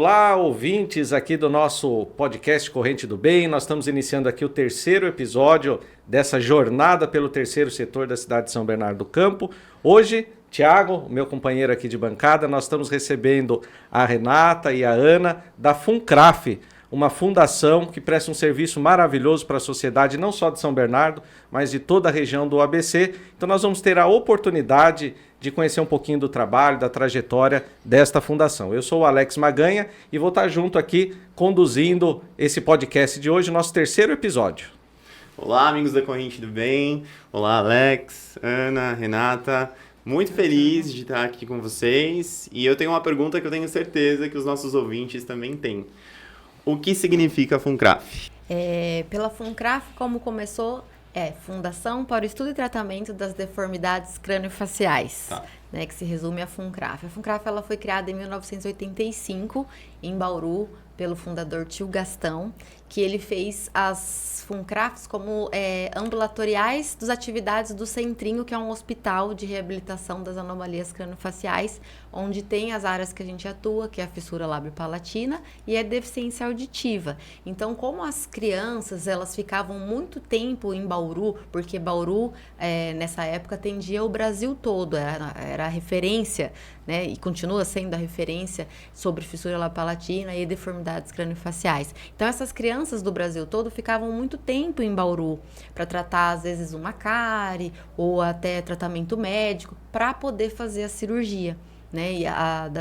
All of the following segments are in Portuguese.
Olá, ouvintes aqui do nosso podcast Corrente do Bem. Nós estamos iniciando aqui o terceiro episódio dessa jornada pelo terceiro setor da cidade de São Bernardo do Campo. Hoje, Tiago, meu companheiro aqui de bancada, nós estamos recebendo a Renata e a Ana da FUNCRAF, uma fundação que presta um serviço maravilhoso para a sociedade, não só de São Bernardo, mas de toda a região do ABC. Então nós vamos ter a oportunidade de conhecer um pouquinho do trabalho, da trajetória desta fundação. Eu sou o Alex Maganha e vou estar junto aqui conduzindo esse podcast de hoje, nosso terceiro episódio. Olá, amigos da Corrente do Bem. Olá, Alex, Ana, Renata. Muito feliz de estar aqui com vocês. E eu tenho uma pergunta que eu tenho certeza que os nossos ouvintes também têm. O que significa FUNCRAF? Pela FUNCRAF, como começou, Fundação para o Estudo e Tratamento das Deformidades Crâniofaciais, né, que se resume a FUNCRAF. A FUNCRAF ela foi criada em 1985, em Bauru, pelo fundador Tio Gastão, que ele fez as FUNCRAFs como ambulatoriais das atividades do Centrinho, que é um hospital de reabilitação das anomalias crâniofaciais, onde tem as áreas que a gente atua, que é a fissura lábio-palatina e a deficiência auditiva. Então, como as crianças, elas ficavam muito tempo em Bauru, porque Bauru, nessa época, atendia o Brasil todo, era a referência, né, e continua sendo a referência sobre fissura lábio-palatina e deformidades crâniofaciais. Então, essas crianças do Brasil todo ficavam muito tempo em Bauru para tratar, às vezes, uma cárie ou até tratamento médico para poder fazer a cirurgia, né, e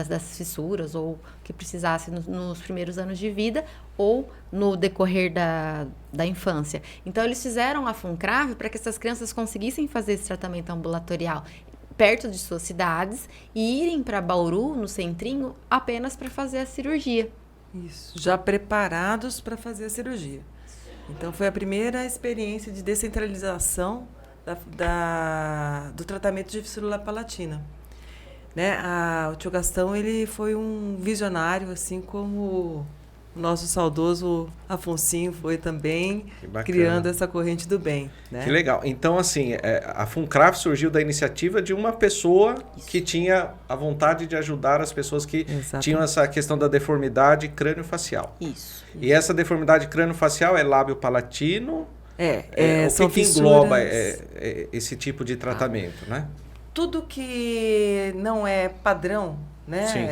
das fissuras ou que precisasse nos primeiros anos de vida ou no decorrer da infância. Então, eles fizeram a FUNCRAF para que essas crianças conseguissem fazer esse tratamento ambulatorial perto de suas cidades e irem para Bauru, no Centrinho, apenas para fazer a cirurgia. Isso, já preparados para fazer a cirurgia. Então, foi a primeira experiência de descentralização do tratamento de fissura lábio-palatina. Né? O Tio Gastão, ele foi um visionário, assim como o nosso saudoso Afonsinho foi também, criando essa corrente do bem. Né? Que legal. Então, assim, a FUNCRAF surgiu da iniciativa de uma pessoa que tinha a vontade de ajudar as pessoas que tinham essa questão da deformidade crâniofacial. Isso. E essa deformidade crâniofacial é lábio-palatino? São o que engloba esse tipo de tratamento, né? Tudo que não é padrão, né, Sim.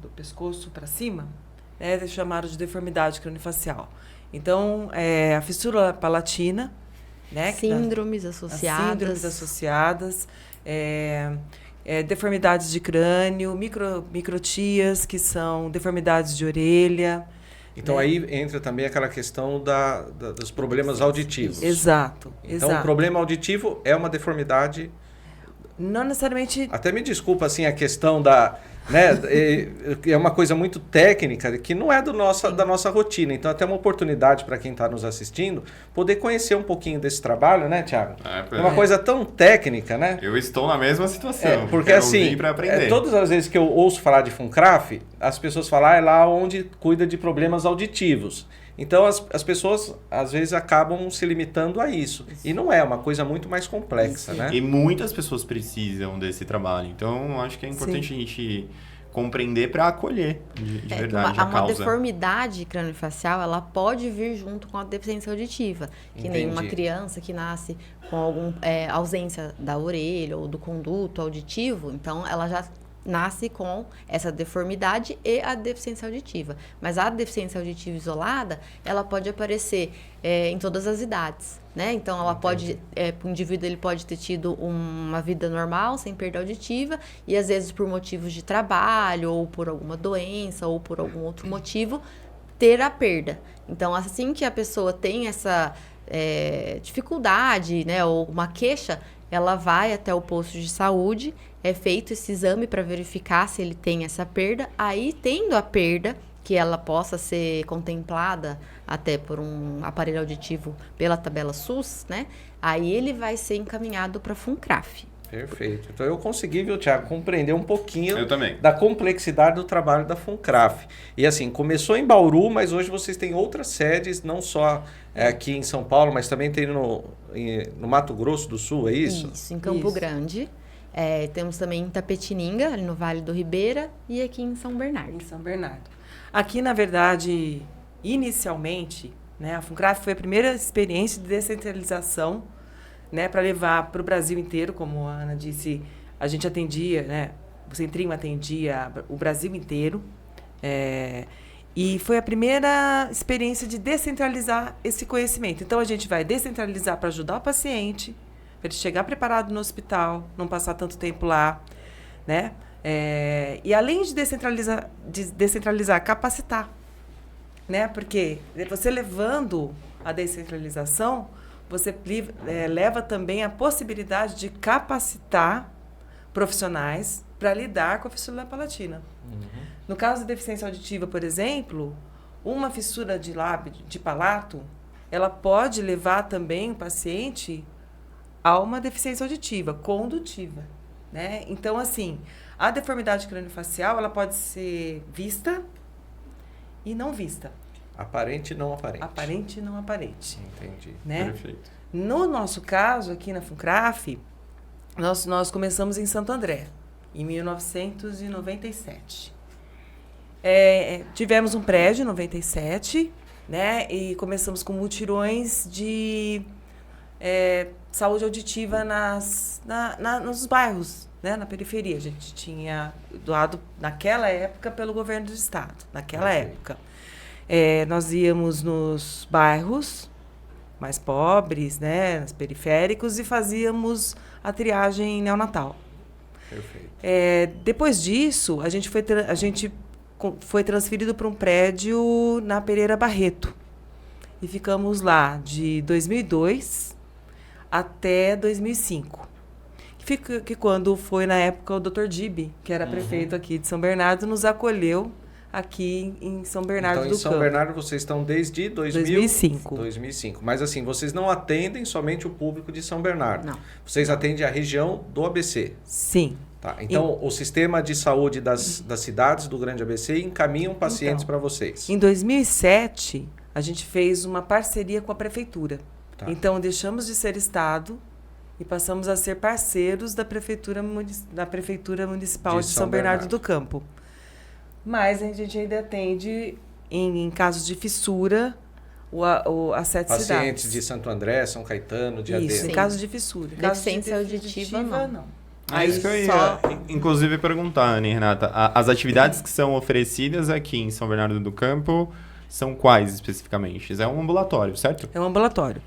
do pescoço para cima, é chamado de deformidade crâniofacial. Então, a fissura palatina, né, síndromes associadas, deformidades de crânio, microtias, que são deformidades de orelha. Então, aí entra também aquela questão dos problemas auditivos. Exato. Então, o problema auditivo é uma deformidade... Não necessariamente... Até me desculpa, assim, a questão né, é uma coisa muito técnica que não é da nossa rotina. Então, até uma oportunidade para quem está nos assistindo poder conhecer um pouquinho desse trabalho, né, Tiago? É uma coisa tão técnica, né? Eu estou na mesma situação. Porque assim, todas as vezes que eu ouço falar de FUNCRAF, as pessoas falam, é lá onde cuida de problemas auditivos. Então, as pessoas, às vezes, acabam se limitando a isso. E não é uma coisa muito mais complexa, né? E muitas pessoas precisam desse trabalho. Então, acho que é importante a gente compreender para acolher de verdade a causa. Uma deformidade crâniofacial, ela pode vir junto com a deficiência auditiva. Que nem uma criança que nasce com alguma ausência da orelha ou do conduto auditivo. Então, ela já nasce com essa deformidade e a deficiência auditiva. Mas a deficiência auditiva isolada, ela pode aparecer em todas as idades, né? Então, ela pode, o indivíduo ele pode ter tido uma vida normal, sem perda auditiva, e às vezes por motivos de trabalho, ou por alguma doença, ou por algum outro motivo, ter a perda. Então, assim que a pessoa tem essa dificuldade, né, ou uma queixa, ela vai até o posto de saúde, é feito esse exame para verificar se ele tem essa perda. Aí, tendo a perda, que ela possa ser contemplada até por um aparelho auditivo pela tabela SUS, né? Aí ele vai ser encaminhado para a FUNCRAF. Perfeito. Então eu consegui, viu, Tiago, compreender um pouquinho também da complexidade do trabalho da FUNCRAF. E assim, começou em Bauru, mas hoje vocês têm outras sedes, não só aqui em São Paulo, mas também tem no Mato Grosso do Sul, é isso? Isso, em Campo Grande. Temos também em Itapetininga, ali no Vale do Ribeira, e aqui em São Bernardo. Em São Bernardo. Aqui, na verdade, inicialmente, né, a FUNCRAF foi a primeira experiência de descentralização, né, para levar para o Brasil inteiro, como a Ana disse, a gente atendia, né, o Centrinho atendia o Brasil inteiro, e foi a primeira experiência de descentralizar esse conhecimento. Então, a gente vai descentralizar para ajudar o paciente, para ele chegar preparado no hospital, não passar tanto tempo lá, né? E além de descentralizar, capacitar, né? Porque você levando a descentralização, você leva também a possibilidade de capacitar profissionais para lidar com a fissura palatina. Uhum. No caso de deficiência auditiva, por exemplo, uma fissura de lábio, de palato, ela pode levar também o paciente a uma deficiência auditiva, condutiva, né? Então, assim, a deformidade craniofacial, ela pode ser vista e não vista. Aparente e não aparente. Aparente e não aparente. Entendi. Né? Perfeito. No nosso caso, aqui na FUNCRAF, nós começamos em Santo André, em 1997. Tivemos um prédio em 97, né? E começamos com mutirões de saúde auditiva nos bairros, né? Na periferia. A gente tinha doado, naquela época, pelo governo do estado. Naquela época. Nós íamos nos bairros mais pobres, né? Nos periféricos, e fazíamos a triagem neonatal. Perfeito. Depois disso, a gente foi transferido para um prédio na Pereira Barreto. E ficamos lá de 2002 até 2005. Que quando foi, na época, o Dr. Dibi, que era prefeito aqui de São Bernardo, nos acolheu aqui em São Bernardo do Campo. Então, em São Bernardo, vocês estão desde 2005. 2005. Mas, assim, vocês não atendem somente o público de São Bernardo. Não. Vocês atendem a região do ABC. Sim. Tá. Então, o sistema de saúde das cidades do Grande ABC encaminham pacientes para vocês. Em 2007, a gente fez uma parceria com a prefeitura. Tá. Então, deixamos de ser Estado e passamos a ser parceiros da Prefeitura Municipal de São Bernardo do Campo. Mas a gente ainda atende, em casos de fissura, as 7 cidades. Pacientes de Santo André, São Caetano, Diadema. Isso, em caso de fissura. Deficiência auditiva, não. Isso que eu ia, inclusive, perguntar, Ana e Renata. As atividades que são oferecidas aqui em São Bernardo do Campo são quais especificamente? É um ambulatório, certo? É um ambulatório.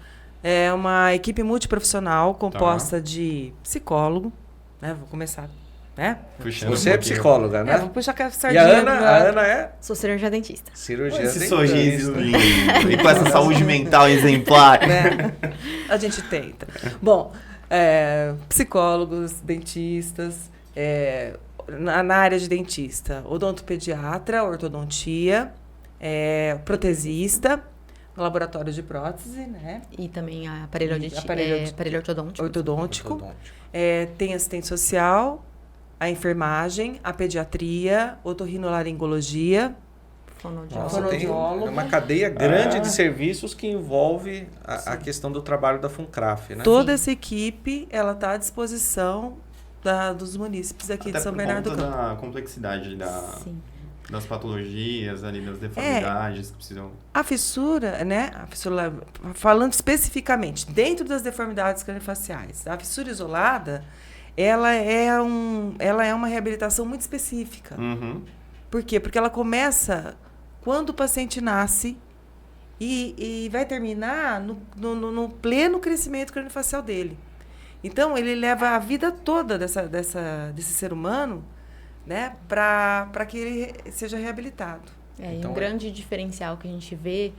É uma equipe multiprofissional composta de psicólogo, né? Vou começar, né? Puxando Você é psicóloga, né? Vou puxar a E sardinha. a Ana é Sou cirurgia dentista. cirurgia Esse dentista. sorriso lindo. E com essa saúde mental exemplar. Né? A gente tenta. Bom, psicólogos, dentistas, na área de dentista, odontopediatra, ortodontia, protesista, laboratório de prótese, né? E também aparelho auditivo, aparelho ortodôntico. Ortodôntico. Tem assistente social, a enfermagem, a pediatria, otorrinolaringologia, Fonoaudiólogo. Tem uma cadeia grande de serviços que envolve a questão do trabalho da FUNCRAF, né? Toda essa equipe, ela está à disposição dos munícipes aqui de São Bernardo do Campo. Da complexidade das patologias, ali, das deformidades que precisam... A fissura, né? Falando especificamente, dentro das deformidades craniofaciais, a fissura isolada, ela é uma reabilitação muito específica. Uhum. Por quê? Porque ela começa quando o paciente nasce e vai terminar no pleno crescimento craniofacial dele. Então, ele leva a vida toda desse ser humano, né, para que ele seja reabilitado. Então, um grande diferencial que a gente vê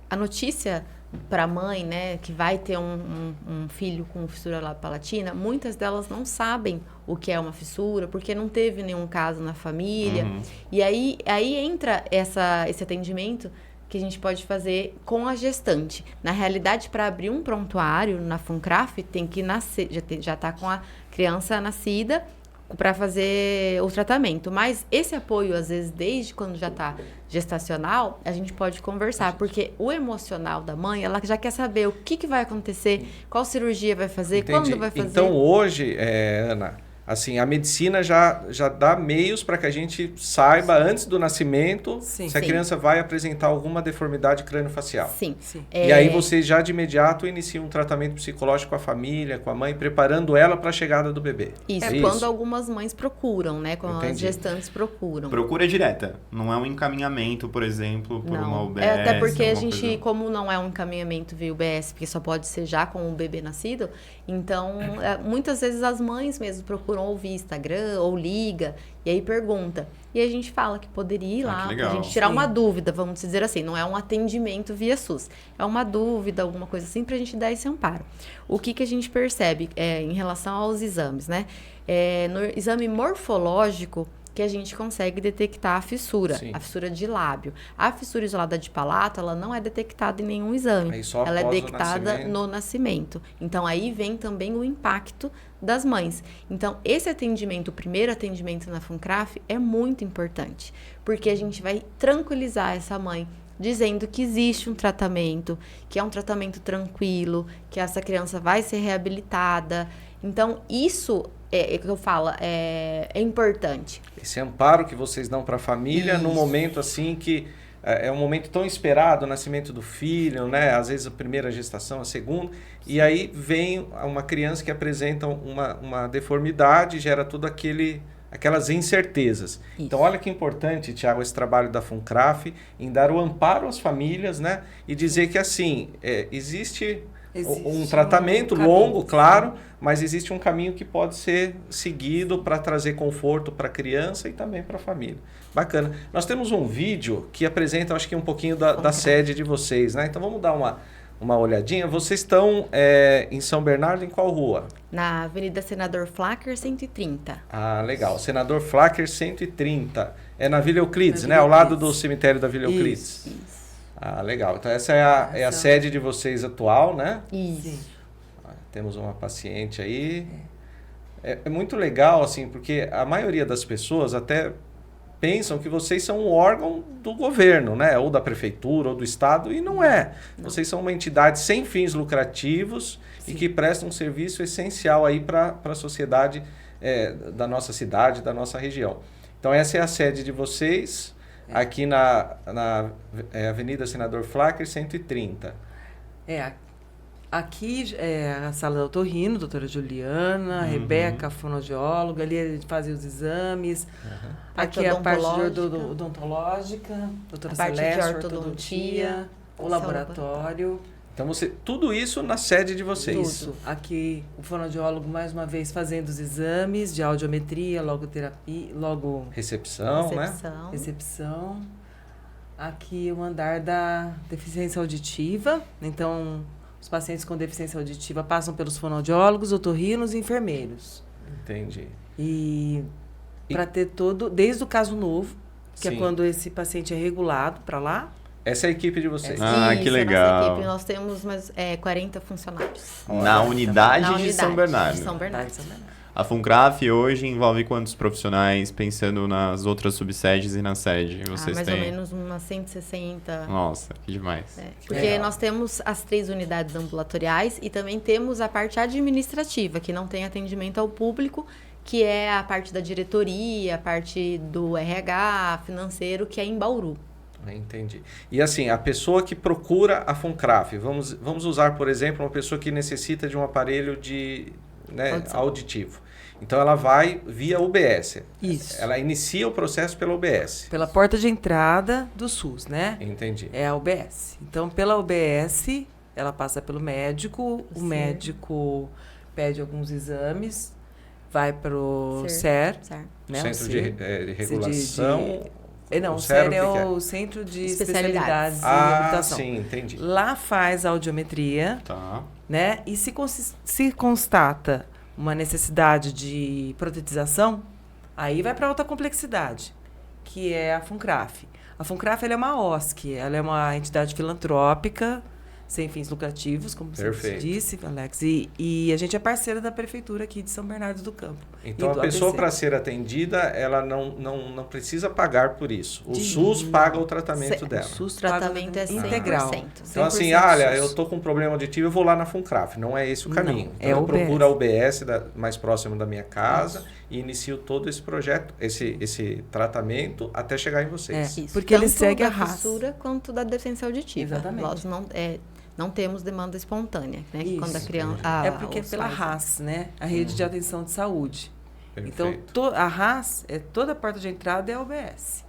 a notícia para a mãe, né, que vai ter um filho com fissura palatina, muitas delas não sabem o que é uma fissura, porque não teve nenhum caso na família. Uhum. E aí entra esse atendimento que a gente pode fazer com a gestante. Na realidade, para abrir um prontuário na FUNCRAF, tem que nascer, já está com a criança nascida para fazer o tratamento. Mas esse apoio, às vezes, desde quando já está gestacional, a gente pode conversar, porque o emocional da mãe, ela já quer saber o que vai acontecer, qual cirurgia vai fazer, quando vai fazer. Então, hoje, Ana, assim, a medicina já dá meios para que a gente saiba antes do nascimento Sim. se a criança vai apresentar alguma deformidade crâniofacial. Sim. E aí vocês já de imediato iniciam um tratamento psicológico com a família, com a mãe, preparando ela para a chegada do bebê. Isso, É quando isso? algumas mães procuram, né? Quando as Entendi. gestantes procuram. Procura direta, não é um encaminhamento, por exemplo, por uma UBS. Até porque a alguma gente, coisa. como não é um encaminhamento via UBS, porque só pode ser já com o bebê nascido, então muitas vezes as mães mesmo procuram ouvir Instagram ou liga e aí pergunta. E a gente fala que poderia ir lá que pra legal. gente tirar Sim. uma dúvida, vamos dizer assim, não é um atendimento via SUS, é uma dúvida, alguma coisa assim, pra gente dar esse amparo. O que a gente percebe em relação aos exames, né? No exame morfológico, que a gente consegue detectar a fissura de lábio. A fissura isolada de palato, ela não é detectada em nenhum exame. Aí só Ela é após o detectada nascimento. no nascimento. Então, aí vem também o impacto das mães. Então, esse atendimento, o primeiro atendimento na FUNCRAF, é muito importante, porque a gente vai tranquilizar essa mãe, dizendo que existe um tratamento, que é um tratamento tranquilo, que essa criança vai ser reabilitada. Então, isso é que eu falo, é importante. Esse amparo que vocês dão para a família num momento assim que é um momento tão esperado, o nascimento do filho, né? Às vezes a primeira gestação, a segunda, e aí vem uma criança que apresenta uma deformidade, gera tudo aquelas incertezas. Isso. Então olha que importante, Tiago, esse trabalho da FUNCRAF em dar o amparo às famílias, né? E dizer que assim, existe um tratamento longo, claro, mas existe um caminho que pode ser seguido para trazer conforto para a criança e também para a família. Bacana. Nós temos um vídeo que apresenta, acho que um pouquinho da sede de vocês, né? Então vamos dar uma olhadinha. Vocês estão em São Bernardo, em qual rua? Na Avenida Senador Flacker, 130. Ah, legal. Senador Flacker 130. É na Vila Euclides, Na né? Vila Ao lado do Euclides. cemitério da Vila Euclides. Isso. Ah, legal. Então essa é a sede de vocês atual, né? Isso. Sim. Temos uma paciente aí. É muito legal, assim, porque a maioria das pessoas até pensam que vocês são um órgão do governo, né? Ou da prefeitura, ou do estado, e não é. Não. Vocês são uma entidade sem fins lucrativos e que prestam um serviço essencial aí para a sociedade da nossa cidade, da nossa região. Então essa é a sede de vocês, aqui na Avenida Senador Flacker, 130. Aqui é a sala da otorrino, doutora Juliana, Rebeca, fonoaudióloga, ali a gente fazia os exames. Aqui é a parte de odontológica, doutora A parte de Celeste, ortodontia, o laboratório. Então tudo isso na sede de vocês. Tudo. Aqui o fonoaudiólogo, mais uma vez, fazendo os exames de audiometria, logoterapia, Recepção, né? recepção. Aqui o andar da deficiência auditiva. Então, os pacientes com deficiência auditiva passam pelos fonoaudiólogos, otorrinos e enfermeiros. Entendi. E para ter todo, desde o caso novo, que Sim. é quando esse paciente é regulado para lá. Essa é a equipe de vocês. Ah, Isso, que é a nossa legal. equipe. Nós temos 40 funcionários. Na unidade Na de unidade São Bernardo. de São Bernardo. A FUNCRAF hoje envolve quantos profissionais, pensando nas outras subsedes e na sede? Vocês Mais têm? ou menos umas 160. Nossa, que demais. Porque Legal. nós temos as 3 unidades ambulatoriais e também temos a parte administrativa, que não tem atendimento ao público, que é a parte da diretoria, a parte do RH, financeiro, que é em Bauru. Entendi. E assim, a pessoa que procura a FUNCRAF, vamos usar, por exemplo, uma pessoa que necessita de um aparelho auditivo. Então ela vai via UBS. Isso. Ela inicia o processo pela UBS. Pela porta de entrada do SUS, né? Entendi. É a UBS. Então, pela UBS, ela passa pelo médico, o Sim. médico pede alguns exames, vai pro Certo. CER, Certo. né? Centro o de CER. Regulação. Não, o o CER, CER é o que que é? o Centro de Especialidades. Especialidades e Ah, Habitação. sim, entendi. Lá faz a audiometria, Tá. né? E se constata uma necessidade de protetização, aí vai para alta complexidade, que é a FUNCRAF. A FUNCRAF ela é uma OSC, ela é uma entidade filantrópica, sem fins lucrativos, como você Perfeito. disse, Alex. E a gente é parceira da Prefeitura aqui de São Bernardo do Campo. Então, e do a pessoa, ABC. para ser atendida, ela não precisa pagar por isso. O De SUS jeito paga o tratamento O dela. SUS O tratamento é 100%. integral. Então, assim, 100% olha, SUS. eu estou com um problema auditivo, eu vou lá na FUNCRAF. Não é esse o caminho. Não, Então, é eu o UBS. procuro a UBS mais próximo da minha casa e inicio todo esse projeto, esse tratamento, até chegar em vocês. Isso, Porque ele tanto segue a da raça. fissura quanto da deficiência auditiva. Exatamente. Nós não temos demanda espontânea, né? Que Isso. quando a criança... É porque é pela RAS, né? A Rede de Atenção de Saúde. Então, Perfeito. a RAS, toda a porta de entrada é a UBS.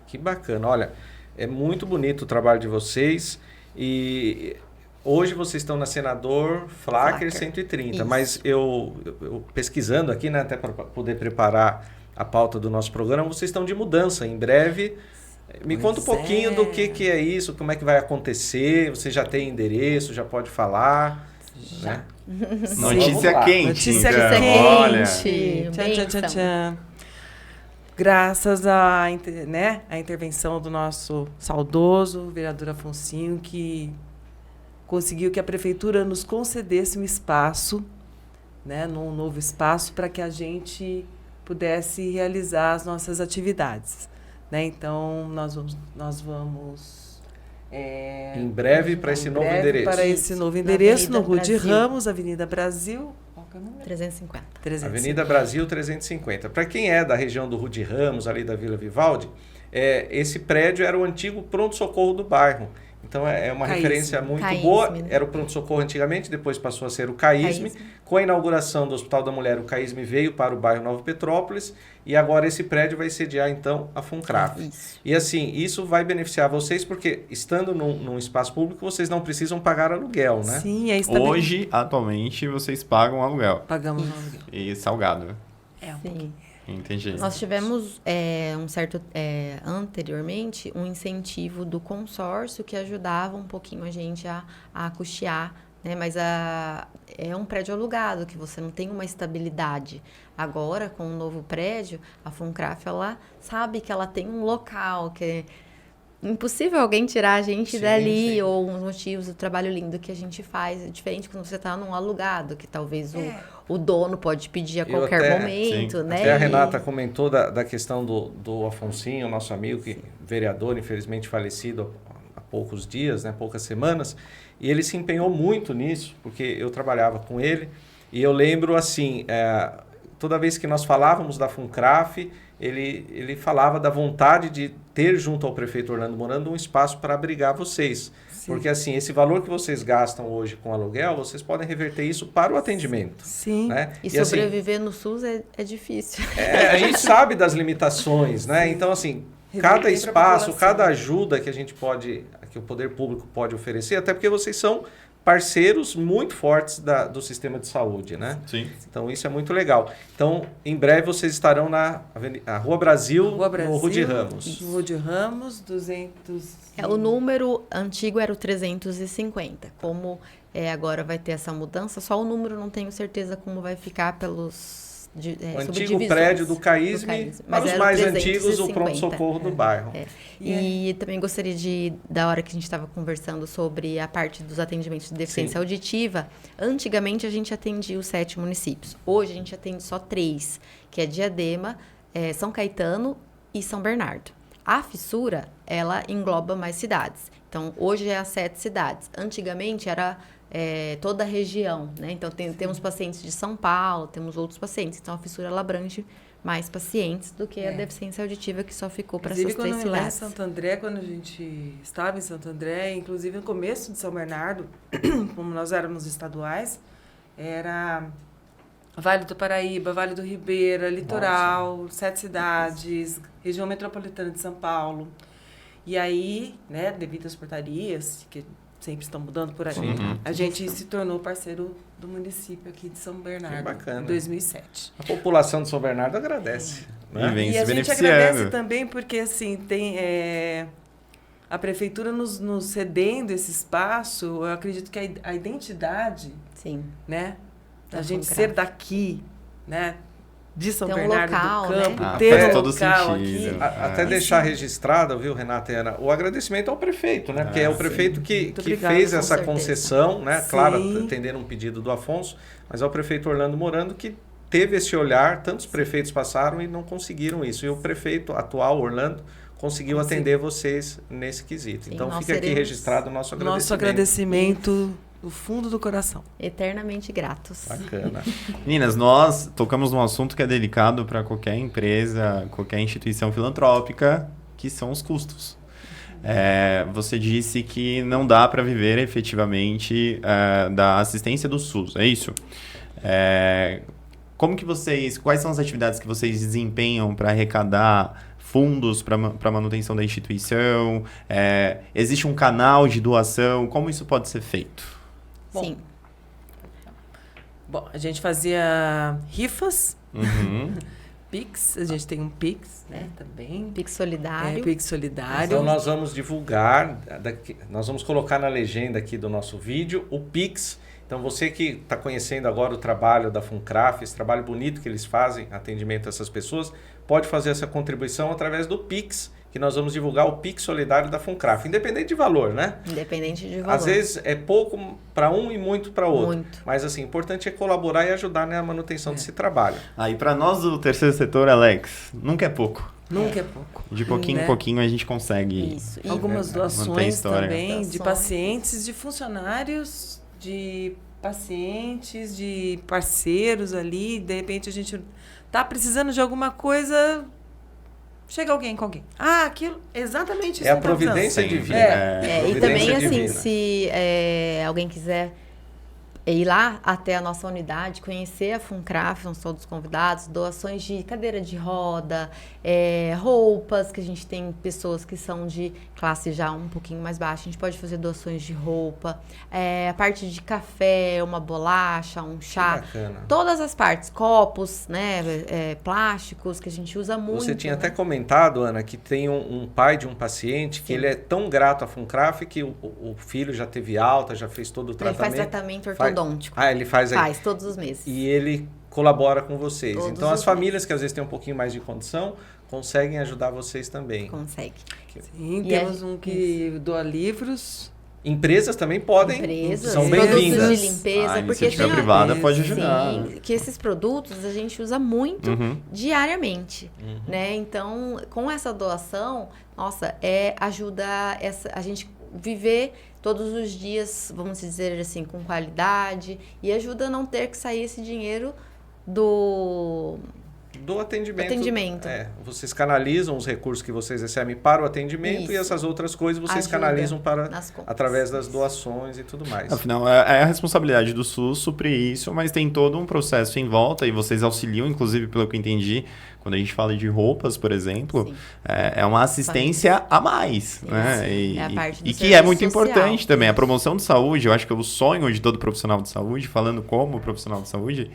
Que bacana. Olha, é muito bonito o trabalho de vocês e hoje vocês estão na Senador Flacker Flacker. 130, Isso. mas eu pesquisando aqui, né, até para poder preparar a pauta do nosso programa, vocês estão de mudança. Em breve, me Pois conta um pouquinho é. do que é isso, como é que vai acontecer, você já tem endereço, já pode falar. Já. Né? Notícia Vamos lá. quente. Notícia então, quente. Olha. Tchan, Tchan, tchan, benção. tchan. Graças à intervenção do nosso saudoso vereador Afonsinho, que conseguiu que a prefeitura nos concedesse um espaço, né, num novo espaço, para que a gente pudesse realizar as nossas atividades. Né? Então, nós vamos Em breve para esse novo endereço. Para Isso, esse novo na endereço, no Avenida Rude Brasil. Ramos, Avenida Brasil. Qual que é o número? 350. 350. Avenida Brasil 350. Para quem é da região do Rude Ramos, ali da Vila Vivaldi, esse prédio era o antigo pronto-socorro do bairro. Então é uma CAISME. referência muito CAISME, boa. né? Era o pronto-socorro antigamente, depois passou a ser o CAISME. CAISME. Com a inauguração do Hospital da Mulher, o CAISME veio para o bairro Nova Petrópolis e agora esse prédio vai sediar então a FUNCRAF. Isso. E assim, isso vai beneficiar vocês porque estando num espaço público, vocês não precisam pagar aluguel, né? Sim, é Hoje, atualmente, vocês pagam aluguel. Pagamos no aluguel. E salgado. É, Sim. Entendi. Nós tivemos anteriormente um incentivo do consórcio que ajudava um pouquinho a gente a custear, né? Mas é um prédio alugado, que você não tem uma estabilidade. Agora, com o novo prédio, a FUNCRAF, ela sabe que ela tem um local, que é impossível alguém tirar a gente Sim, dali, sim. ou os motivos do trabalho lindo que a gente faz. É diferente quando você está num alugado, que talvez o dono pode pedir a Eu qualquer até- momento, sim, né? Até a E- Renata comentou da questão do Afonsinho, nosso amigo, vereador, infelizmente falecido há poucos dias, né, poucas semanas, e ele se empenhou muito nisso, porque eu trabalhava com ele, e eu lembro assim, toda vez que nós falávamos da FUNCRAF, ele falava da vontade de ter junto ao prefeito Orlando Morando um espaço para abrigar vocês. Sim. Porque assim, esse valor que vocês gastam hoje com aluguel, vocês podem reverter isso para o atendimento. Sim. Né? E assim, sobreviver no SUS é difícil. a gente sabe das limitações, né? Então, assim, cada Reverter pra espaço, população. cada ajuda que que o poder público pode oferecer, até porque vocês são parceiros muito fortes do sistema de saúde, né? Sim. Então, isso é muito legal. Então, em breve vocês estarão na Rua Brasil, Rua Brasil, no Rude Ramos. Rude Ramos, 200... O número antigo era o 350. Como agora vai ter essa mudança, só o número não tenho certeza como vai ficar pelos O antigo subdivisões prédio do CAISME, para Mas os era o mais 350. antigos, o pronto-socorro do bairro. E também gostaria da hora que a gente estava conversando sobre a parte dos atendimentos de deficiência Sim. auditiva, antigamente a gente atendia os 7 municípios. Hoje a gente atende só 3, que é Diadema, São Caetano e São Bernardo. A fissura, ela engloba mais cidades. Então, hoje é as 7 cidades. Antigamente era toda a região, né? Então, temos pacientes de São Paulo, temos outros pacientes. Então, a fissura, ela abrange mais pacientes do que a deficiência auditiva, que só ficou para essas Inclusive, 3 quando lá em cidades. Santo André, quando a gente estava em Santo André, inclusive no começo de São Bernardo, como nós éramos estaduais, era Vale do Paraíba, Vale do Ribeira, Litoral, 7 cidades, região metropolitana de São Paulo. E aí, né, devido às portarias, que sempre estão mudando por aí, Sim. a gente se tornou parceiro do município aqui de São Bernardo, bacana. em 2007. A população de São Bernardo agradece. Né? E vem E se a gente beneficiando. agradece também porque, assim, tem a prefeitura nos cedendo esse espaço, eu acredito que a identidade, Sim. né, da Da gente FUNCRAF. ser daqui, né, de São Ter um Bernardo local, do Campo, né? ter faz um todo local sentido. aqui. Até deixar registrado, viu, Renata e Ana, o agradecimento ao prefeito, né? Porque é o prefeito que obrigada, fez com essa certeza. concessão, né? Sim. Claro, atendendo um pedido do Afonso, mas é o prefeito Orlando Morando que teve esse olhar, tantos prefeitos passaram e não conseguiram isso. E o prefeito atual, Orlando, conseguiu atender vocês nesse quesito. Sim, então nós fica aqui seremos- registrado o nosso agradecimento. Nosso agradecimento do fundo do coração. Eternamente gratos. Bacana. Meninas, nós tocamos num assunto que é delicado para qualquer empresa, qualquer instituição filantrópica, que são os custos. Você disse que não dá para viver efetivamente da assistência do SUS, é isso? Quais são as atividades que vocês desempenham para arrecadar fundos para manutenção da instituição? Existe um canal de doação? Como isso pode ser feito? Sim. Bom, a gente fazia rifas, Uhum. Pix, a gente tem um Pix, né, também. Pix Solidário. Pix Solidário. Então nós vamos divulgar, nós vamos colocar na legenda aqui do nosso vídeo o Pix. Então você que está conhecendo agora o trabalho da Funcraf, esse trabalho bonito que eles fazem, atendimento a essas pessoas, pode fazer essa contribuição através do Pix, que nós vamos divulgar o Pix Solidário da Funcraf, independente de valor, né? Independente de valor. Às vezes é pouco para um e muito para outro. Muito. Mas assim, o importante é colaborar e ajudar na manutenção desse trabalho. Aí para nós do terceiro setor, Alex, nunca é pouco. Nunca é pouco. De pouquinho em Né? pouquinho a gente consegue. Isso. E Algumas manter a doações história. também de Doações. pacientes, de funcionários, de pacientes, de parceiros ali. De repente a gente tá precisando de alguma coisa, chega alguém com alguém. Ah, aquilo, exatamente isso. É a que tá precisando. providência Sim. divina. e Providência também, assim, divina. se alguém quiser ir lá até a nossa unidade, conhecer a Funcraf, são todos convidados, doações de cadeira de roda, roupas, que a gente tem pessoas que são de classe já um pouquinho mais baixa, a gente pode fazer doações de roupa, a parte de café, uma bolacha, um chá, Bacana. todas as partes, copos, né, plásticos, que a gente usa muito. Você tinha né? até comentado, Ana, que tem um pai de um paciente que ele é tão grato à Funcraf que o filho já teve alta, já fez todo o Ele tratamento. faz tratamento ortodôntico. Ele faz aí. Faz todos os meses. E ele colabora com vocês. Todos Então as os famílias que às vezes têm um pouquinho mais de condição conseguem ajudar vocês também. Consegue. Sim, E temos a- um que doa livros. Empresas também podem, Empresas, são produtos bem-vindas. de limpeza, porque iniciativa tem privada pode ajudar. Sim, que esses produtos a gente usa muito Uhum. diariamente, né? Então, com essa doação, nossa, ajuda a gente viver todos os dias, vamos dizer assim, com qualidade e ajuda a não ter que sair esse dinheiro do Do atendimento. atendimento. Vocês canalizam os recursos que vocês recebem para o atendimento Isso. e essas outras coisas vocês Ajuda canalizam para nas contas. através das doações e tudo mais. Afinal, é a responsabilidade do SUS suprir isso, mas tem todo um processo em volta e vocês auxiliam, inclusive, pelo que eu entendi, quando a gente fala de roupas, por exemplo, Sim. é uma assistência a mais, né? Sim. É a parte do e que serviço é muito social. importante também. A promoção de saúde, eu acho que é o sonho de todo profissional de saúde, falando como profissional de saúde,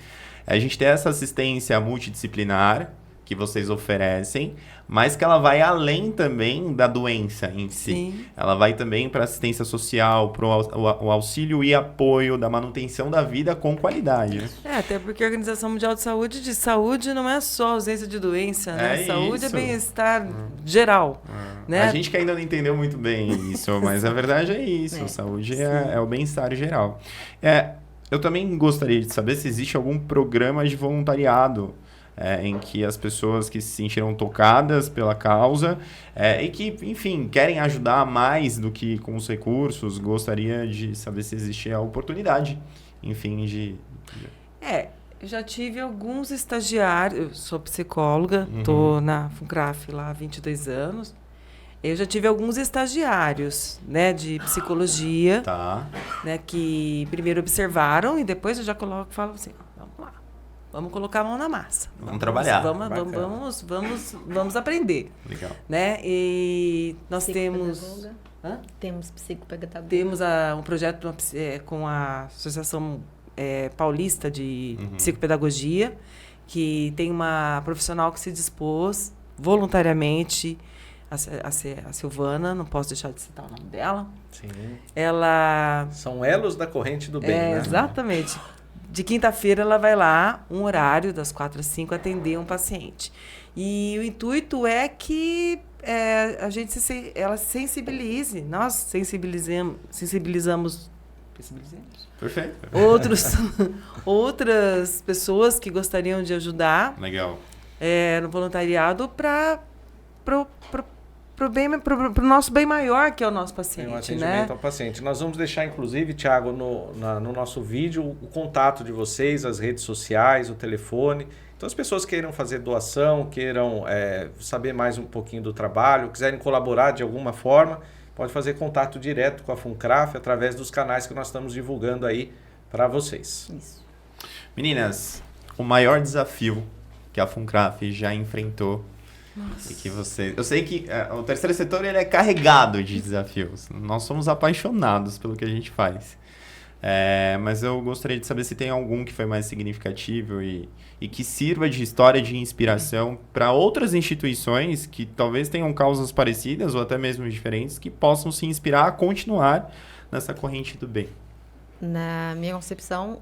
é a gente ter essa assistência multidisciplinar que vocês oferecem, mas que ela vai além também da doença em si. Sim. Ela vai também para assistência social, para o auxílio e apoio da manutenção da vida com qualidade. Né? Até porque a Organização Mundial de Saúde diz saúde não é só ausência de doença, né? É Saúde isso. é bem-estar geral, né? A gente que ainda não entendeu muito bem isso, mas a verdade é isso. Saúde é o bem-estar geral. Eu também gostaria de saber se existe algum programa de voluntariado em que as pessoas que se sentiram tocadas pela causa e que, enfim, querem ajudar mais do que com os recursos, gostaria de saber se existe a oportunidade, enfim, Eu já tive alguns estagiários, eu sou psicóloga, estou na Funcraf lá há 22 anos. Eu já tive alguns estagiários, né, de psicologia, Tá. né, que primeiro observaram e depois eu já falo assim, vamos lá, vamos colocar a mão na massa. Vamos trabalhar. Vamos aprender, Legal. né? E nós temos... Psicopedagoga. Hã? Temos psicopedagoga. Temos um projeto com a Associação Paulista de Psicopedagogia, que tem uma profissional que se dispôs voluntariamente, a Silvana, não posso deixar de citar o nome dela. Sim. Ela... São elos da corrente do bem, né? Exatamente. de quinta-feira ela vai lá, um horário, das 4 às 5, atender um paciente. E o intuito é que a gente ela se sensibilize, nós sensibilizamos Perfeito. outras pessoas que gostariam de ajudar. Legal. No voluntariado para pro nosso bem maior, que é o nosso paciente, um atendimento ao paciente. Nós vamos deixar, inclusive, Tiago, no nosso vídeo, o contato de vocês, as redes sociais, o telefone. Então, as pessoas queiram fazer doação, queiram saber mais um pouquinho do trabalho, quiserem colaborar de alguma forma, pode fazer contato direto com a FUNCRAF através dos canais que nós estamos divulgando aí para vocês. Isso. Meninas, o maior desafio que a FUNCRAF já enfrentou. Nossa. E que eu sei que o terceiro setor ele é carregado de desafios. Nós somos apaixonados pelo que a gente faz. Mas eu gostaria de saber se tem algum que foi mais significativo e que sirva de história de inspiração para outras instituições que talvez tenham causas parecidas ou até mesmo diferentes, que possam se inspirar a continuar nessa corrente do bem. Na minha concepção,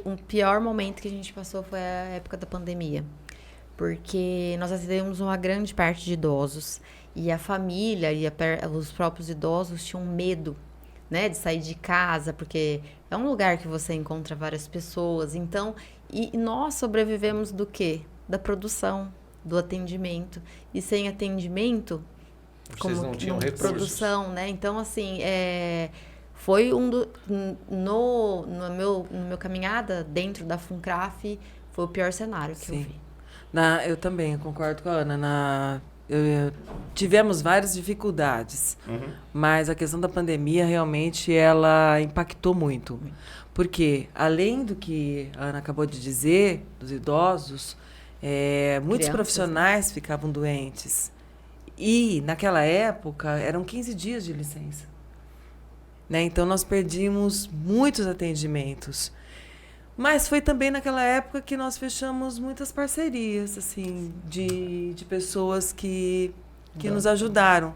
o pior momento que a gente passou foi a época da pandemia. Porque nós atendemos uma grande parte de idosos e a família e os próprios idosos tinham medo, né, de sair de casa, porque é um lugar que você encontra várias pessoas. Então, e nós sobrevivemos do quê? Da produção, do atendimento. E sem atendimento, vocês não tinham recursos. Produção, né? Então, assim, foi no meu caminhada dentro da FUNCRAF, foi o pior cenário que eu vi. Eu também concordo com a Ana. Tivemos várias dificuldades, mas a questão da pandemia realmente ela impactou muito. Porque, além do que a Ana acabou de dizer, dos idosos, muitos profissionais ficavam doentes. E, naquela época, eram 15 dias de licença. Né? Então, nós perdimos muitos atendimentos. Mas foi também naquela época que nós fechamos muitas parcerias, assim, de pessoas que nos ajudaram.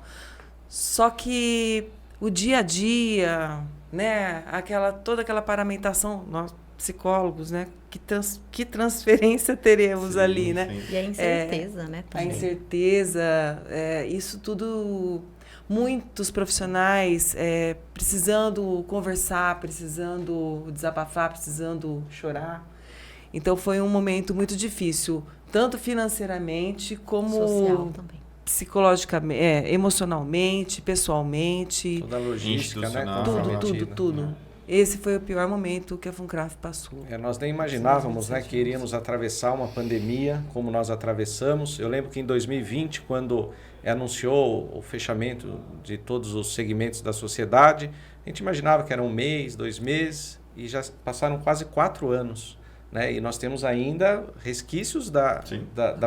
Só que o dia a dia, né, toda aquela paramentação, nós psicólogos, né, que transferência teremos ali, né? Sim. E a incerteza, né? Também. A incerteza, isso tudo... Muitos profissionais precisando conversar, precisando desabafar, precisando chorar. Então, foi um momento muito difícil, tanto financeiramente como social também. Psicologicamente, emocionalmente, pessoalmente. Toda a logística, né? Tudo. Esse foi o pior momento que a FUNCRAF passou. Nós nem imaginávamos, né, que iríamos atravessar uma pandemia como nós atravessamos. Eu lembro que em 2020, quando anunciou o fechamento de todos os segmentos da sociedade, a gente imaginava que era 1 mês, 2 meses, e já passaram quase 4 anos. Né? E nós temos ainda resquícios da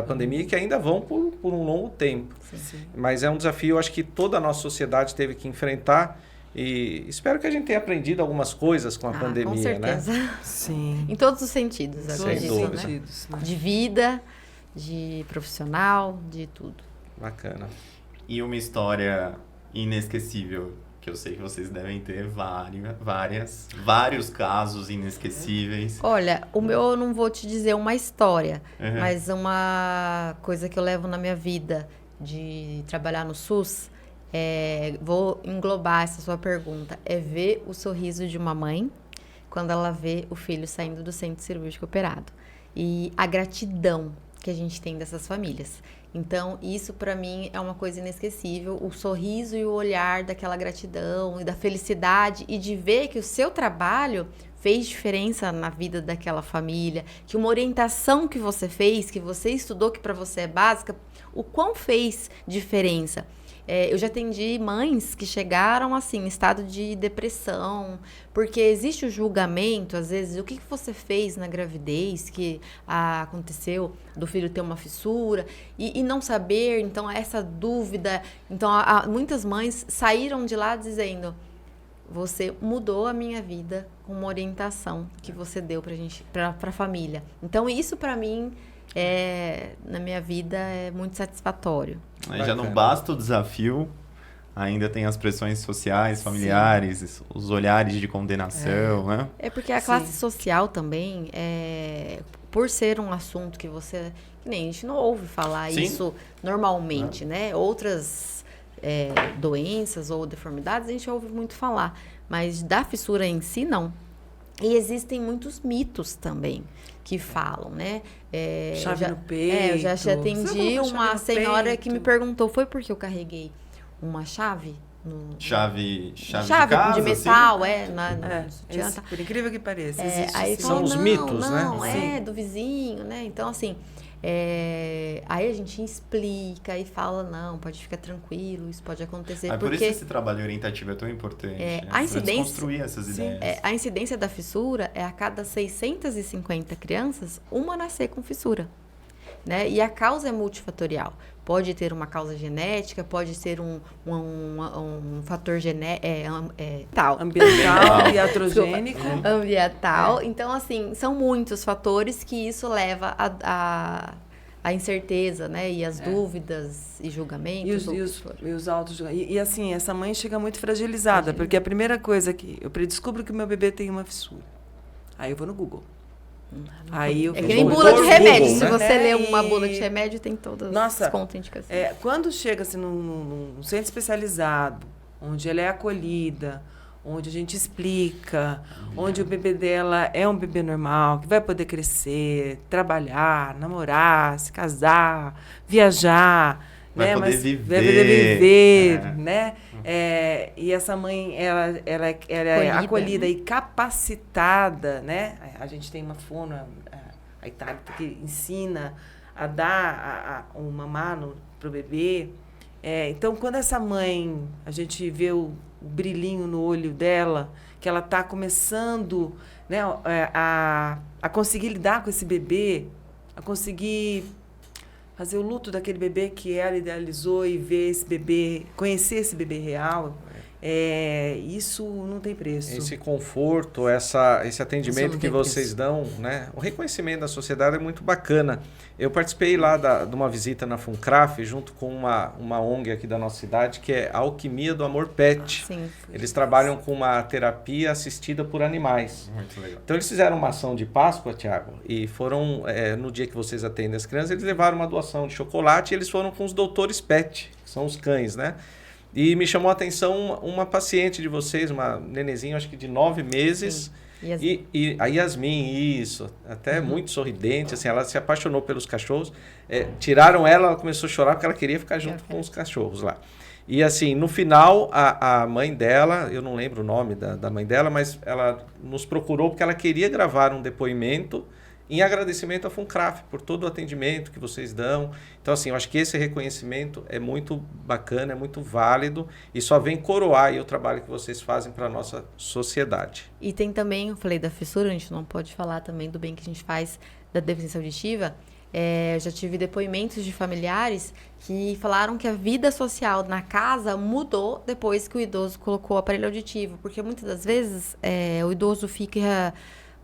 pandemia que ainda vão por um longo tempo. Sim. Mas é um desafio, acho que toda a nossa sociedade teve que enfrentar. E espero que a gente tenha aprendido algumas coisas com a pandemia, com certeza. Né? Sim. Em todos os sentidos. Sem dúvida. Né? De vida, de profissional, de tudo. Bacana. E uma história inesquecível, que eu sei que vocês devem ter vários casos inesquecíveis. Olha, o meu eu não vou te dizer uma história, mas uma coisa que eu levo na minha vida de trabalhar no SUS, vou englobar essa sua pergunta, é ver o sorriso de uma mãe quando ela vê o filho saindo do centro cirúrgico operado. E a gratidão que a gente tem dessas famílias. Então, isso para mim é uma coisa inesquecível, o sorriso e o olhar daquela gratidão e da felicidade e de ver que o seu trabalho fez diferença na vida daquela família, que uma orientação que você fez, que você estudou, que para você é básica, o quão fez diferença. Eu já atendi mães que chegaram assim, em estado de depressão, porque existe o julgamento, às vezes, o que você fez na gravidez, que aconteceu do filho ter uma fissura, e não saber, então, essa dúvida. Então, muitas mães saíram de lá dizendo, você mudou a minha vida com uma orientação que você deu para a família. Então, isso para mim, na minha vida, é muito satisfatório. Já não basta o desafio, ainda tem as pressões sociais, familiares, os olhares de condenação, né? É porque a classe social também, por ser um assunto que você... Que nem a gente não ouve falar isso normalmente, né? Outras doenças ou deformidades a gente ouve muito falar. Mas da fissura em si, não. E existem muitos mitos também que falam, né? Chave no peito. Eu já atendi uma senhora que me perguntou, foi porque eu carreguei uma chave? Chave de metal, assim? Por incrível que pareça. Aí são os mitos, né? Do vizinho, né? Então, assim, aí a gente explica e fala, não, pode ficar tranquilo, isso pode acontecer. Por isso esse trabalho orientativo é tão importante. A incidência, desconstruir essas ideias. A incidência da fissura é a cada 650 crianças, uma nascer com fissura. Né? E a causa é multifatorial. Pode ter uma causa genética, pode ser um fator ambiental, iatrogênico. Ambiental. Então, assim, são muitos fatores que isso leva a incerteza, né? E as dúvidas e julgamentos. E os autos. E assim, essa mãe chega muito fragilizada, porque a primeira coisa que eu descubro que o meu bebê tem uma fissura. Aí eu vou no Google. Aí eu que nem bula de remédio. Google, se você ler uma bula de remédio, tem todas as contraindicações. Quando chega assim, num centro especializado, onde ela é acolhida, onde a gente explica, onde o bebê dela é um bebê normal, que vai poder crescer, trabalhar, namorar, se casar, viajar, vai né? poder viver, vai poder viver, né? E essa mãe, ela é acolhida, né? E capacitada, né? A gente tem uma fono, a Itália, que ensina a dar o mamar para o bebê. Então, quando essa mãe, a gente vê o brilhinho no olho dela, que ela está começando, né, a conseguir lidar com esse bebê, a conseguir fazer o luto daquele bebê que ela idealizou e ver esse bebê, conhecer esse bebê real, isso não tem preço. Esse conforto, esse atendimento que vocês dão, né? O reconhecimento da sociedade é muito bacana. Eu participei lá de uma visita na FUNCRAF, junto com uma ONG aqui da nossa cidade, que é a Alquimia do Amor Pet. Sim. Eles trabalham com uma terapia assistida por animais. Muito legal. Então, eles fizeram uma ação de Páscoa, Thiago, e foram, no dia que vocês atendem as crianças, eles levaram uma doação de chocolate e eles foram com os doutores pet, que são os cães, né? E me chamou a atenção uma paciente de vocês, uma nenezinha, acho que de 9 meses. E a Yasmin, isso, até muito sorridente, assim, ela se apaixonou pelos cachorros. Tiraram ela começou a chorar porque ela queria ficar junto com os cachorros lá. E assim, no final, a mãe dela, eu não lembro o nome da mãe dela, mas ela nos procurou porque ela queria gravar um depoimento em agradecimento à FUNCRAF por todo o atendimento que vocês dão. Então, assim, eu acho que esse reconhecimento é muito bacana, é muito válido e só vem coroar aí o trabalho que vocês fazem para a nossa sociedade. E tem também, eu falei da fissura, a gente não pode falar também do bem que a gente faz da deficiência auditiva. Eu já tive depoimentos de familiares que falaram que a vida social na casa mudou depois que o idoso colocou o aparelho auditivo, porque muitas das vezes o idoso fica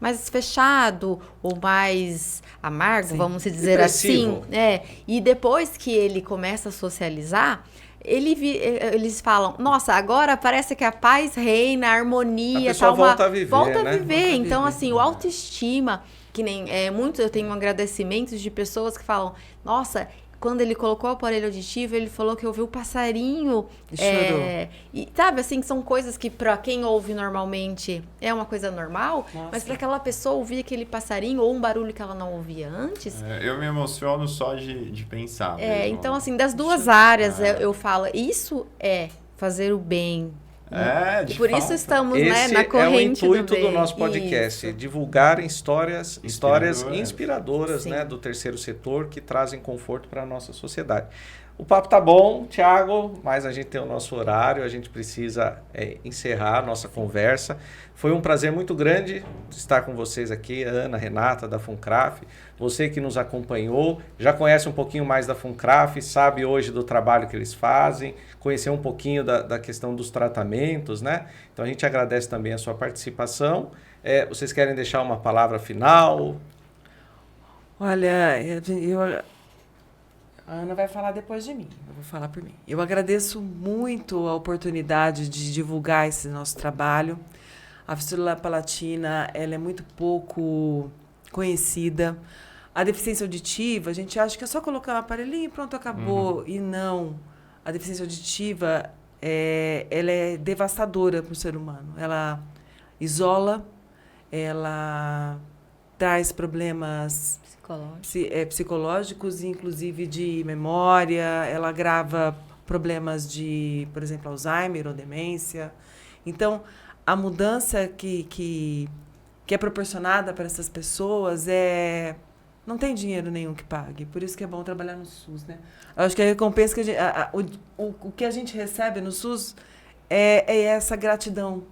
mais fechado ou mais amargo, sim, vamos dizer depressivo. Assim. E depois que ele começa a socializar, eles falam, nossa, agora parece que a paz reina, a harmonia. A pessoa volta a viver, volta a viver. Então, assim, o autoestima, que nem eu tenho agradecimentos de pessoas que falam, nossa, quando ele colocou o aparelho auditivo, ele falou que ouviu o passarinho. E chorou. E sabe, assim, são coisas que para quem ouve normalmente é uma coisa normal, nossa, mas para aquela pessoa ouvir aquele passarinho ou um barulho que ela não ouvia antes. Eu me emociono só de pensar. Então, assim, das duas áreas eu falo, isso é fazer o bem. De por fato. Isso estamos, Esse na corrente é o intuito do nosso podcast, isso. Divulgar histórias inspiradoras, né, do terceiro setor que trazem conforto para a nossa sociedade. O papo tá bom, Thiago, mas a gente tem o nosso horário, a gente precisa encerrar a nossa conversa. Foi um prazer muito grande estar com vocês aqui, Ana, Renata, da FUNCRAF. Você que nos acompanhou, já conhece um pouquinho mais da FUNCRAF, sabe hoje do trabalho que eles fazem, conheceu um pouquinho da questão dos tratamentos, né? Então a gente agradece também a sua participação. Vocês querem deixar uma palavra final? Olha, A Ana vai falar depois de mim, eu vou falar por mim. Eu agradeço muito a oportunidade de divulgar esse nosso trabalho. A fístula palatina, ela é muito pouco conhecida. A deficiência auditiva, a gente acha que é só colocar um aparelhinho e pronto, acabou. E não. A deficiência auditiva, ela é devastadora para o ser humano. Ela isola, ela traz problemas psicológicos, inclusive de memória. Ela agrava problemas de, por exemplo, Alzheimer ou demência. Então, a mudança que é proporcionada para essas pessoas não tem dinheiro nenhum que pague. Por isso que é bom trabalhar no SUS, né? Eu acho que a recompensa que o que a gente recebe no SUS é essa gratidão,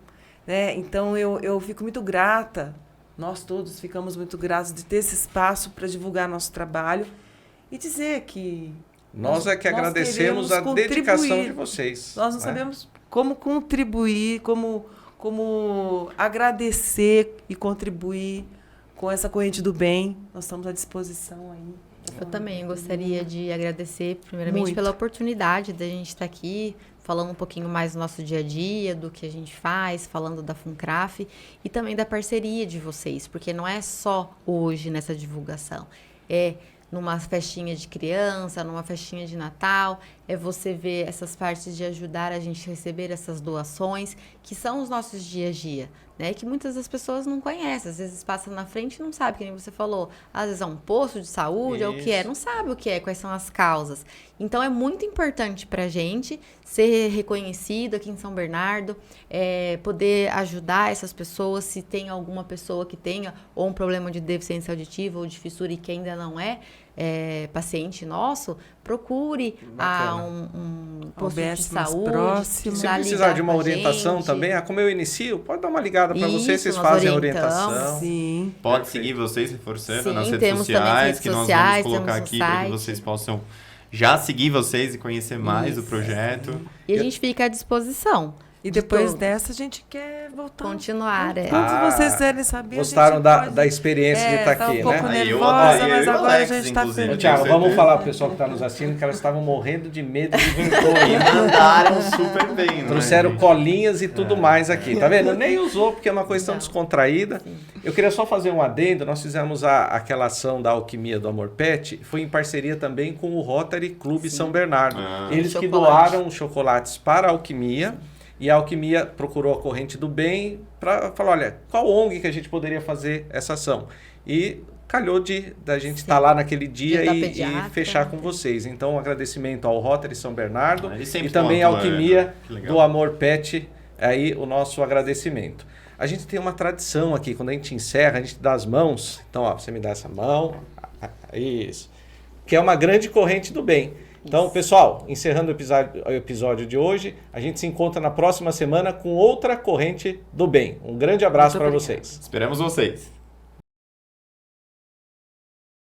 né? Então, eu fico muito grata, nós todos ficamos muito gratos de ter esse espaço para divulgar nosso trabalho e dizer que nós agradecemos a dedicação de vocês. Nós não sabemos como contribuir, como agradecer e contribuir com essa corrente do bem. Nós estamos à disposição aí. Eu também gostaria de agradecer, primeiramente, pela oportunidade da gente estar aqui, falando um pouquinho mais do nosso dia a dia, do que a gente faz, falando da FUNCRAF e também da parceria de vocês, porque não é só hoje nessa divulgação, é numa festinha de criança, numa festinha de Natal, é você ver essas partes de ajudar a gente a receber essas doações, que são os nossos dia a dia, né? Que muitas das pessoas não conhecem, às vezes passa na frente e não sabe, que nem você falou, às vezes é um posto de saúde, é o que é, não sabe o que é, quais são as causas. Então, é muito importante pra gente ser reconhecido aqui em São Bernardo, poder ajudar essas pessoas, se tem alguma pessoa que tenha ou um problema de deficiência auditiva ou de fissura e que ainda não é paciente nosso, procure um posto de saúde. Próximo. Se precisar de uma orientação também, como eu inicio, pode dar uma ligada para vocês fazem a orientação. Sim. Pode seguir vocês, reforçando nas redes temos sociais, redes que nós sociais, vamos colocar aqui para que vocês possam já seguir vocês e conhecer mais do projeto. E a gente fica à disposição. E depois dessa, a gente quer voltar. Continuar, Todos vocês querem saber. Gostaram da experiência de estar aqui, um pouco né? nervosa, mas agora a gente está feliz. Tiago, vamos falar para o pessoal que está nos assistindo que elas estavam morrendo de medo de vir E mandaram super bem, né? Trouxeram colinhas e tudo mais aqui, tá vendo? Nem usou, porque é uma questão descontraída. Eu queria só fazer um adendo, nós fizemos aquela ação da Alquimia do Amor Pet, foi em parceria também com o Rotary Clube São Bernardo. Eles que doaram chocolates para a Alquimia. E a Alquimia procurou a Corrente do Bem para falar, olha, qual ONG que a gente poderia fazer essa ação? E calhou da gente estar lá naquele dia e fechar com vocês. Então, um agradecimento ao Rotary São Bernardo e também à Alquimia do Amor Pet, aí o nosso agradecimento. A gente tem uma tradição aqui, quando a gente encerra, a gente dá as mãos. Então, você me dá essa mão, isso, que é uma grande corrente do bem. Então, pessoal, encerrando o episódio de hoje, a gente se encontra na próxima semana com outra corrente do bem. Um grande abraço para vocês. Esperamos vocês.